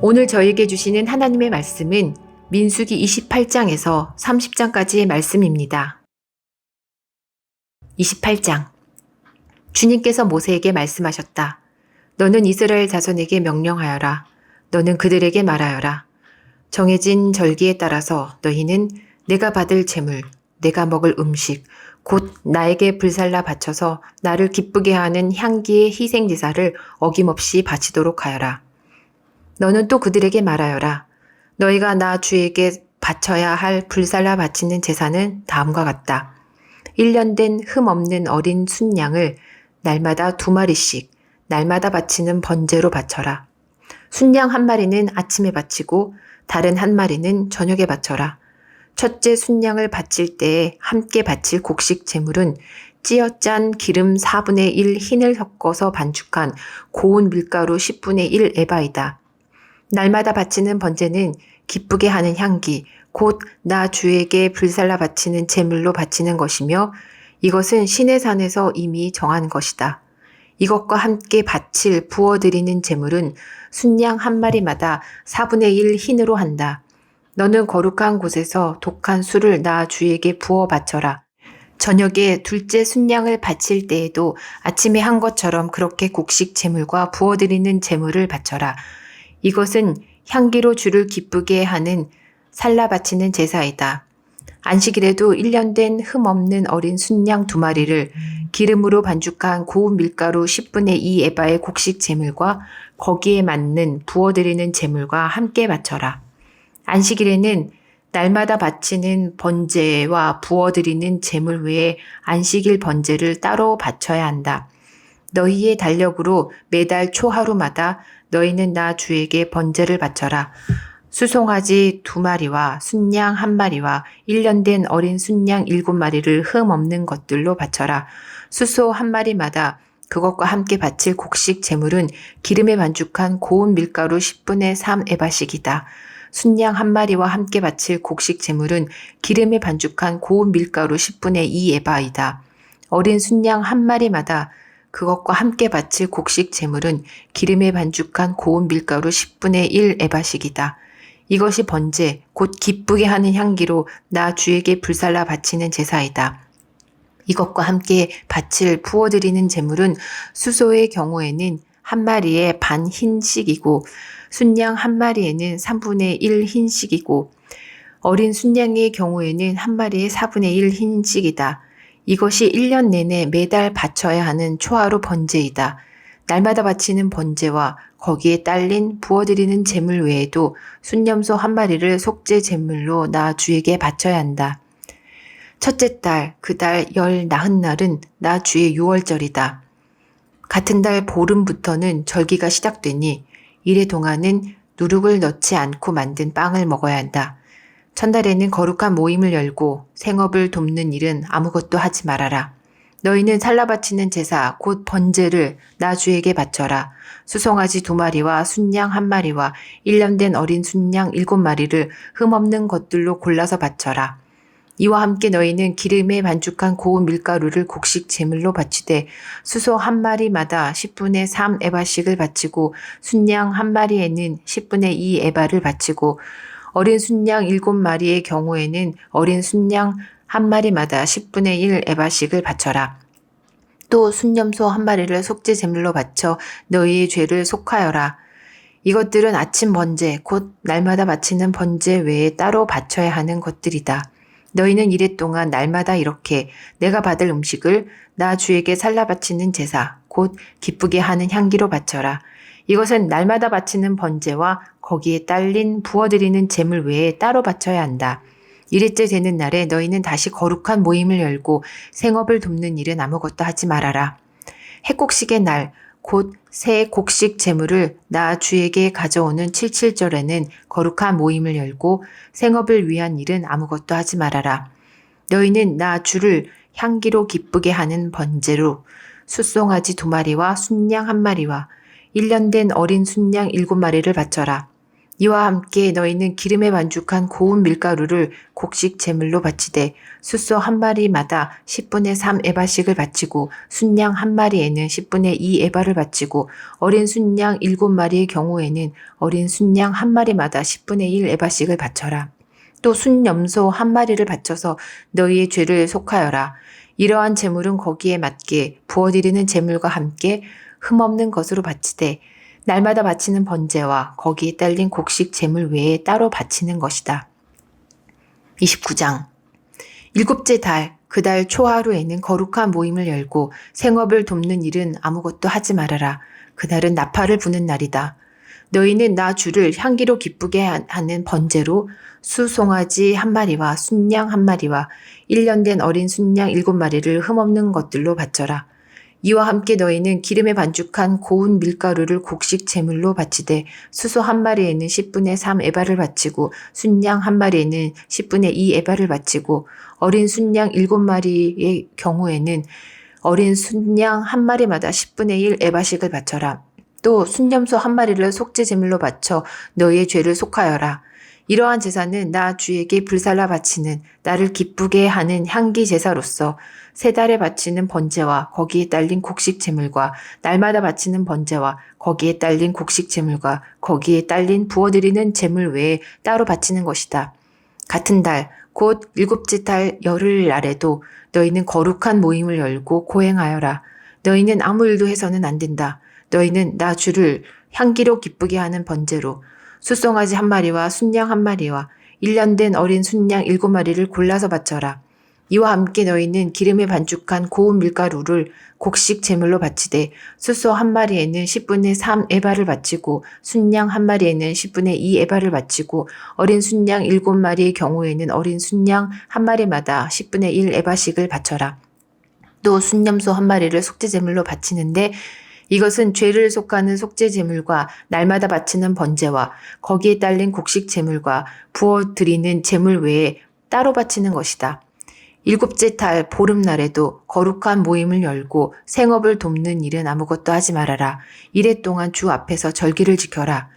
오늘 저에게 주시는 하나님의 말씀은 민수기 28장에서 30장까지의 말씀입니다. 28장. 주님께서 모세에게 말씀하셨다. 너는 이스라엘 자손에게 명령하여라. 너는 그들에게 말하여라. 정해진 절기에 따라서 너희는 내가 받을 제물, 내가 먹을 음식, 곧 나에게 불살라 바쳐서 나를 기쁘게 하는 향기의 희생제사를 어김없이 바치도록 하여라. 너는 또 그들에게 말하여라. 너희가 나 주에게 바쳐야 할 불살라 바치는 제사는 다음과 같다. 1년 된 흠 없는 어린 순양을 날마다 2마리씩 날마다 바치는 번제로 바쳐라. 순양 1마리는 아침에 바치고 다른 1마리는 저녁에 바쳐라. 첫째 순양을 바칠 때에 함께 바칠 곡식 제물은 찌어짠 기름 4분의 1 흰을 섞어서 반죽한 고운 밀가루 10분의 1 에바이다. 날마다 바치는 번제는 기쁘게 하는 향기, 곧 나 주에게 불살라 바치는 제물로 바치는 것이며 이것은 시내 산에서 이미 정한 것이다. 이것과 함께 바칠 부어드리는 제물은 순양 1마리마다 4분의 1 흰으로 한다. 너는 거룩한 곳에서 독한 술을 나 주에게 부어 바쳐라. 저녁에 둘째 순양을 바칠 때에도 아침에 한 것처럼 그렇게 곡식 제물과 부어드리는 제물을 바쳐라. 이것은 향기로 주를 기쁘게 하는 살라 바치는 제사이다. 안식일에도 1년 된 흠 없는 어린 순양 2마리를 기름으로 반죽한 고운 밀가루 10분의 2 에바의 곡식 제물과 거기에 맞는 부어드리는 제물과 함께 바쳐라. 안식일에는 날마다 바치는 번제와 부어드리는 제물 외에 안식일 번제를 따로 바쳐야 한다. 너희의 달력으로 매달 초하루마다 너희는 나 주에게 번제를 바쳐라. 수송아지 2마리와 순양 1마리와 1년 된 어린 순양 7마리를 흠 없는 것들로 바쳐라. 수소 1마리마다 그것과 함께 바칠 곡식 제물은 기름에 반죽한 고운 밀가루 10분의 3 에바씩이다. 순양 1마리와 함께 바칠 곡식 제물은 기름에 반죽한 고운 밀가루 10분의 2 에바이다. 어린 순양 1마리마다 그것과 함께 바칠 곡식 제물은 기름에 반죽한 고운 밀가루 10분의 1 에바씩이다. 이것이 번제, 곧 기쁘게 하는 향기로 나 주에게 불살라 바치는 제사이다. 이것과 함께 바칠 부어드리는 제물은 수소의 경우에는 1마리에 반 흰씩이고 순양 1마리에는 3분의 1 흰씩이고 어린 순양의 경우에는 1마리에 4분의 1 흰씩이다. 이것이 1년 내내 매달 바쳐야 하는 초하루 번제이다. 날마다 바치는 번제와 거기에 딸린 부어드리는 제물 외에도 순염소 1마리를 속죄 제물로 나 주에게 바쳐야 한다. 첫째 달, 그 달 열 나흔 날은 나 주의 유월절이다. 같은 달 보름부터는 절기가 시작되니 이래 동안은 누룩을 넣지 않고 만든 빵을 먹어야 한다. 첫날에는 거룩한 모임을 열고 생업을 돕는 일은 아무것도 하지 말아라. 너희는 살라 바치는 제사 곧 번제를 나 주에게 바쳐라. 수송아지 2마리와 순양 1마리와 1년 된 어린 순양 7마리를 흠없는 것들로 골라서 바쳐라. 이와 함께 너희는 기름에 반죽한 고운 밀가루를 곡식 제물로 바치되 수소 1마리마다 10분의 3 에바씩을 바치고 순양 1마리에는 10분의 2 에바를 바치고 어린 순양 7마리의 경우에는 어린 순양 1마리마다 10분의 1 에바씩을 바쳐라. 또 순염소 1마리를 속죄 제물로 바쳐 너희의 죄를 속하여라. 이것들은 아침 번제 곧 날마다 바치는 번제 외에 따로 바쳐야 하는 것들이다. 너희는 이래 동안 날마다 이렇게 내가 받을 음식을 나 주에게 살라 바치는 제사 곧 기쁘게 하는 향기로 바쳐라. 이것은 날마다 바치는 번제와 거기에 딸린 부어드리는 제물 외에 따로 바쳐야 한다. 이래째 되는 날에 너희는 다시 거룩한 모임을 열고 생업을 돕는 일은 아무것도 하지 말아라. 해곡식의 날, 곧 새 곡식 제물을 나 주에게 가져오는 77절에는 거룩한 모임을 열고 생업을 위한 일은 아무것도 하지 말아라. 너희는 나 주를 향기로 기쁘게 하는 번제로 숫송아지 2마리와 순양 1마리와 1년 된 어린 순양 7마리를 바쳐라. 이와 함께 너희는 기름에 반죽한 고운 밀가루를 곡식 제물로 바치되 숫소 한 마리마다 10분의 3 에바씩을 바치고 순양 한 마리에는 10분의 2 에바를 바치고 어린 순양 7마리의 경우에는 어린 순양 한 마리마다 10분의 1 에바씩을 바쳐라. 또 순염소 한 마리를 바쳐서 너희의 죄를 속하여라. 이러한 제물은 거기에 맞게 부어드리는 제물과 함께 흠없는 것으로 바치되 날마다 바치는 번제와 거기에 딸린 곡식 제물 외에 따로 바치는 것이다. 29장 일곱째 달, 그 달 초하루에는 거룩한 모임을 열고 생업을 돕는 일은 아무것도 하지 말아라. 그날은 나팔을 부는 날이다. 너희는 나 주를 향기로 기쁘게 하는 번제로 수송아지 한 마리와 순양 한 마리와 1년 된 어린 순양 7마리를 흠없는 것들로 바쳐라. 이와 함께 너희는 기름에 반죽한 고운 밀가루를 곡식 제물로 바치되 수소 한 마리에는 10분의 3 에바를 바치고 순양 한 마리에는 10분의 2 에바를 바치고 어린 순양 7마리의 경우에는 어린 순양 한 마리마다 10분의 1 에바씩을 바쳐라. 또 순염소 한 마리를 속죄 제물로 바쳐 너희의 죄를 속하여라. 이러한 제사는 나 주에게 불살라 바치는 나를 기쁘게 하는 향기 제사로서 세 달에 바치는 번제와 거기에 딸린 곡식 제물과 날마다 바치는 번제와 거기에 딸린 곡식 제물과 거기에 딸린 부어드리는 제물 외에 따로 바치는 것이다. 같은 달, 곧 일곱째 달 열흘 날에도 너희는 거룩한 모임을 열고 고행하여라. 너희는 아무 일도 해서는 안 된다. 너희는 나 주를 향기로 기쁘게 하는 번제로 숫송아지 한 마리와 순양 한 마리와 1년 된 어린 순양 7마리를 골라서 바쳐라. 이와 함께 너희는 기름에 반죽한 고운 밀가루를 곡식 제물로 바치되 숫소 한 마리에는 10분의 3 에바를 바치고 순양 한 마리에는 10분의 2 에바를 바치고 어린 순양 7마리의 경우에는 어린 순양 한 마리마다 10분의 1 에바씩을 바쳐라. 또 순염소 한 마리를 속죄 제물로 바치는데 이것은 죄를 속하는 속죄 제물과 날마다 바치는 번제와 거기에 딸린 곡식 제물과 부어 드리는 제물 외에 따로 바치는 것이다. 일곱째 달 보름날에도 거룩한 모임을 열고 생업을 돕는 일은 아무것도 하지 말아라. 이래 동안 주 앞에서 절기를 지켜라.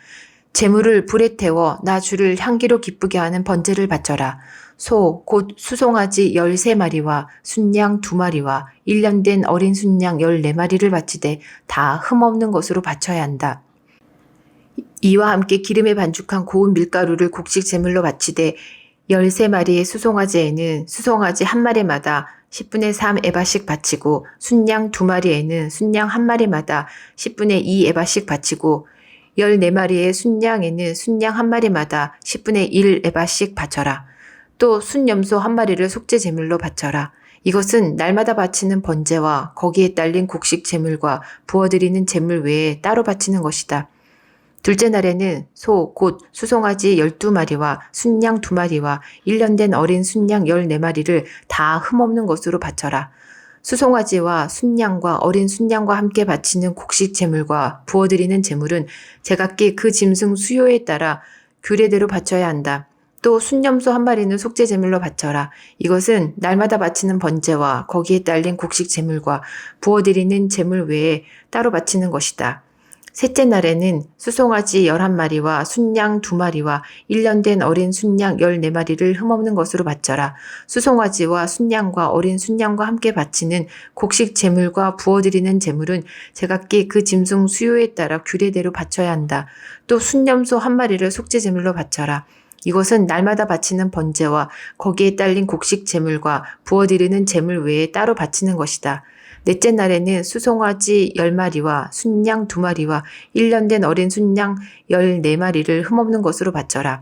제물을 불에 태워 나 주를 향기로 기쁘게 하는 번제를 바쳐라. 소, 곧 수송아지 13마리와 순양 2마리와 1년 된 어린 순양 14마리를 바치되 다 흠없는 것으로 바쳐야 한다. 이와 함께 기름에 반죽한 고운 밀가루를 곡식 제물로 바치되 13마리의 수송아지에는 수송아지 한 마리마다 10분의 3 에바씩 바치고 순양 2마리에는 순양 한 마리마다 10분의 2 에바씩 바치고 14마리의 순양에는 순양 한 마리마다 10분의 1 에바씩 바쳐라. 또 순염소 한 마리를 속죄 제물로 바쳐라. 이것은 날마다 바치는 번제와 거기에 딸린 곡식 제물과 부어드리는 제물 외에 따로 바치는 것이다. 둘째 날에는 소, 곧 수송아지 12마리와 순양 2마리와 1년 된 어린 순양 14마리를 다 흠없는 것으로 바쳐라. 수송아지와 순양과 어린 순양과 함께 바치는 곡식 제물과 부어드리는 제물은 제각기 그 짐승 수요에 따라 규례대로 바쳐야 한다. 또 순염소 한 마리는 속죄 제물로 바쳐라. 이것은 날마다 바치는 번제와 거기에 딸린 곡식 제물과 부어드리는 제물 외에 따로 바치는 것이다. 셋째 날에는 수송아지 11마리와 순양 2마리와 1년 된 어린 순양 14마리를 흠없는 것으로 바쳐라. 수송아지와 순양과 어린 순양과 함께 바치는 곡식 제물과 부어드리는 제물은 제각기 그 짐승 수요에 따라 규례대로 바쳐야 한다. 또 순염소 한 마리를 속죄 제물로 바쳐라. 이것은 날마다 바치는 번제와 거기에 딸린 곡식 제물과 부어드리는 제물 외에 따로 바치는 것이다. 넷째 날에는 수송아지 10마리와 순양 2마리와 1년 된 어린 순양 14마리를 흠없는 것으로 바쳐라.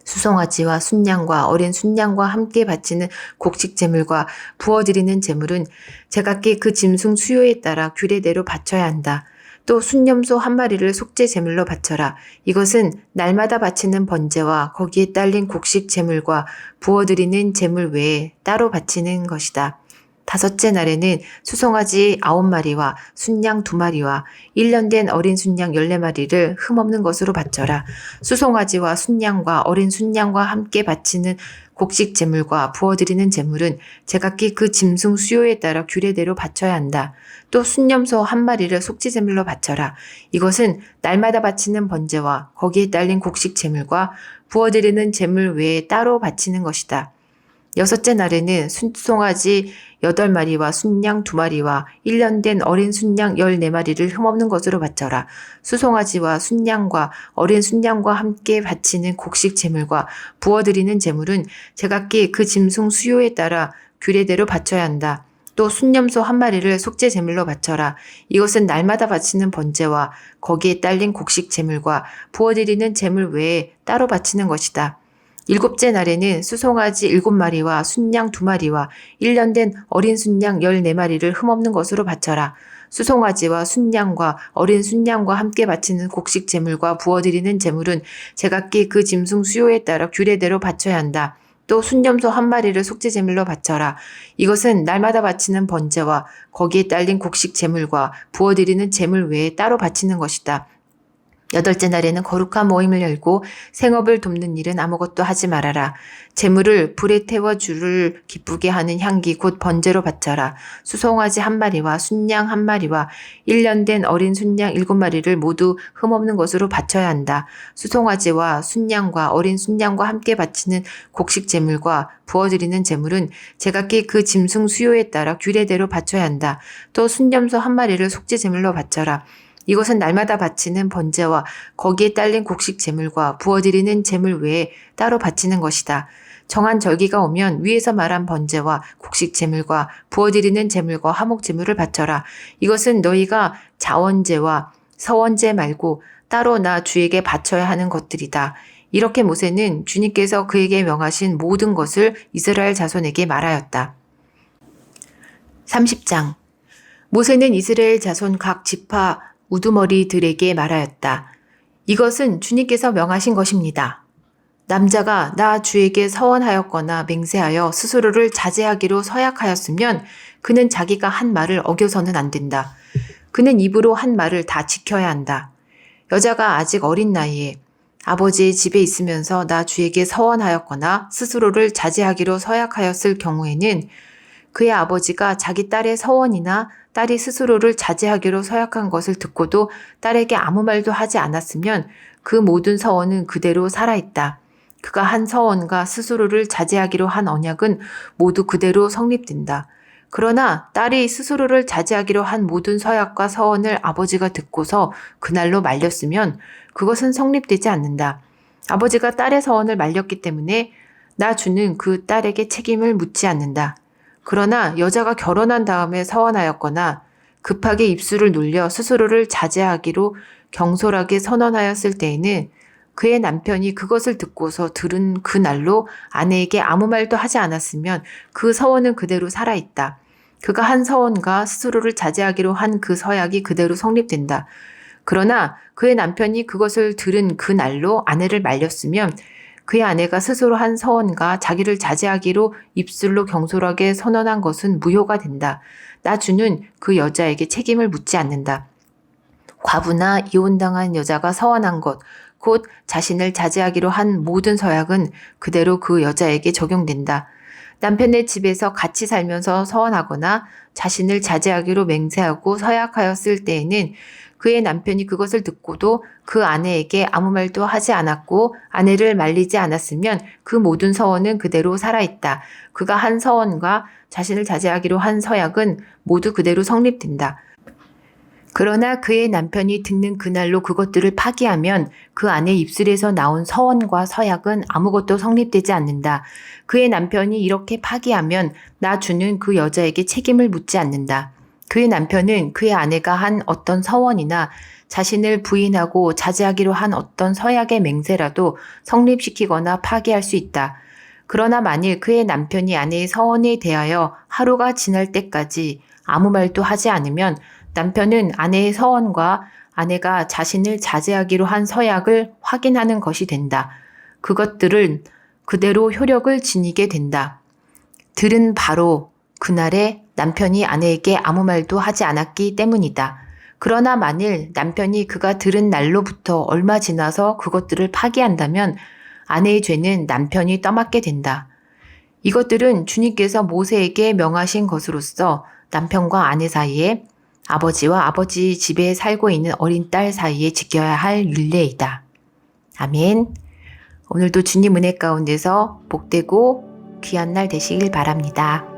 수송아지와 순양과 어린 순양과 함께 바치는 곡식 제물과 부어드리는 제물은 제각기 그 짐승 수요에 따라 규례대로 바쳐야 한다. 또 순염소 한 마리를 속죄 제물로 바쳐라. 이것은 날마다 바치는 번제와 거기에 딸린 곡식 제물과 부어드리는 제물 외에 따로 바치는 것이다. 5째 날에는 수송아지 9마리와 순양 2마리와 1년 된 어린 순양 14마리를 흠없는 것으로 바쳐라. 수송아지와 순양과 어린 순양과 함께 바치는 곡식 제물과 부어드리는 제물은 제각기 그 짐승 수요에 따라 규례대로 바쳐야 한다. 또 순염소 1마리를 속죄 제물로 바쳐라. 이것은 날마다 바치는 번제와 거기에 딸린 곡식 제물과 부어드리는 제물 외에 따로 바치는 것이다. 6째 날에는 순송아지 8마리와 순양 2마리와 1년 된 어린 순양 14마리를 흠없는 것으로 바쳐라. 수송아지와 순양과 어린 순양과 함께 바치는 곡식 제물과 부어드리는 제물은 제각기 그 짐승 수요에 따라 규례대로 바쳐야 한다. 또 순염소 1마리를 속죄 제물로 바쳐라. 이것은 날마다 바치는 번제와 거기에 딸린 곡식 제물과 부어드리는 제물 외에 따로 바치는 것이다. 7째 날에는 수송아지 7마리와 순양 2마리와 1년 된 어린 순양 14마리를 흠없는 것으로 바쳐라. 수송아지와 순양과 어린 순양과 함께 바치는 곡식 제물과 부어드리는 제물은 제각기 그 짐승 수요에 따라 규례대로 바쳐야 한다. 또 순염소 1마리를 속죄 제물로 바쳐라. 이것은 날마다 바치는 번제와 거기에 딸린 곡식 제물과 부어드리는 제물 외에 따로 바치는 것이다. 8째 날에는 거룩한 모임을 열고 생업을 돕는 일은 아무것도 하지 말아라. 재물을 불에 태워 주를 기쁘게 하는 향기 곧 번제로 바쳐라. 수송아지 1마리와 순양 1마리와 1년 된 어린 순양 7마리를 모두 흠없는 것으로 바쳐야 한다. 수송아지와 순양과 어린 순양과 함께 바치는 곡식 제물과 부어드리는 제물은 제각기 그 짐승 수요에 따라 규례대로 바쳐야 한다. 또 순염소 1마리를 속죄 제물로 바쳐라. 이것은 날마다 바치는 번제와 거기에 딸린 곡식 제물과 부어드리는 제물 외에 따로 바치는 것이다. 정한 절기가 오면 위에서 말한 번제와 곡식 제물과 부어드리는 제물과 화목 제물을 바쳐라. 이것은 너희가 자원제와 서원제 말고 따로 나 주에게 바쳐야 하는 것들이다. 이렇게 모세는 주님께서 그에게 명하신 모든 것을 이스라엘 자손에게 말하였다. 30장 모세는 이스라엘 자손 각 지파 우두머리들에게 말하였다. 이것은 주님께서 명하신 것입니다. 남자가 나 주에게 서원하였거나 맹세하여 스스로를 자제하기로 서약하였으면 그는 자기가 한 말을 어겨서는 안 된다. 그는 입으로 한 말을 다 지켜야 한다. 여자가 아직 어린 나이에 아버지의 집에 있으면서 나 주에게 서원하였거나 스스로를 자제하기로 서약하였을 경우에는 그의 아버지가 자기 딸의 서원이나 딸이 스스로를 자제하기로 서약한 것을 듣고도 딸에게 아무 말도 하지 않았으면 그 모든 서원은 그대로 살아있다. 그가 한 서원과 스스로를 자제하기로 한 언약은 모두 그대로 성립된다. 그러나 딸이 스스로를 자제하기로 한 모든 서약과 서원을 아버지가 듣고서 그날로 말렸으면 그것은 성립되지 않는다. 아버지가 딸의 서원을 말렸기 때문에 나 주는 그 딸에게 책임을 묻지 않는다. 그러나 여자가 결혼한 다음에 서원하였거나 급하게 입술을 놀려 스스로를 자제하기로 경솔하게 선언하였을 때에는 그의 남편이 그것을 듣고서 들은 그 날로 아내에게 아무 말도 하지 않았으면 그 서원은 그대로 살아있다. 그가 한 서원과 스스로를 자제하기로 한 그 서약이 그대로 성립된다. 그러나 그의 남편이 그것을 들은 그 날로 아내를 말렸으면 그의 아내가 스스로 한 서원과 자기를 자제하기로 입술로 경솔하게 선언한 것은 무효가 된다. 나 주는 그 여자에게 책임을 묻지 않는다. 과부나 이혼당한 여자가 서원한 것, 곧 자신을 자제하기로 한 모든 서약은 그대로 그 여자에게 적용된다. 남편의 집에서 같이 살면서 서원하거나 자신을 자제하기로 맹세하고 서약하였을 때에는 그의 남편이 그것을 듣고도 그 아내에게 아무 말도 하지 않았고 아내를 말리지 않았으면 그 모든 서원은 그대로 살아있다. 그가 한 서원과 자신을 자제하기로 한 서약은 모두 그대로 성립된다. 그러나 그의 남편이 듣는 그날로 그것들을 파기하면 그 아내 입술에서 나온 서원과 서약은 아무것도 성립되지 않는다. 그의 남편이 이렇게 파기하면 나 주는 그 여자에게 책임을 묻지 않는다. 그의 남편은 그의 아내가 한 어떤 서원이나 자신을 부인하고 자제하기로 한 어떤 서약의 맹세라도 성립시키거나 파기할 수 있다. 그러나 만일 그의 남편이 아내의 서원에 대하여 하루가 지날 때까지 아무 말도 하지 않으면 남편은 아내의 서원과 아내가 자신을 자제하기로 한 서약을 확인하는 것이 된다. 그것들은 그대로 효력을 지니게 된다. 들은 바로 그날에 남편이 아내에게 아무 말도 하지 않았기 때문이다. 그러나 만일 남편이 그가 들은 날로부터 얼마 지나서 그것들을 파기한다면 아내의 죄는 남편이 떠맡게 된다. 이것들은 주님께서 모세에게 명하신 것으로서 남편과 아내 사이에, 아버지와 아버지 집에 살고 있는 어린 딸 사이에 지켜야 할 율례이다. 아멘. 오늘도 주님 은혜 가운데서 복되고 귀한 날 되시길 바랍니다.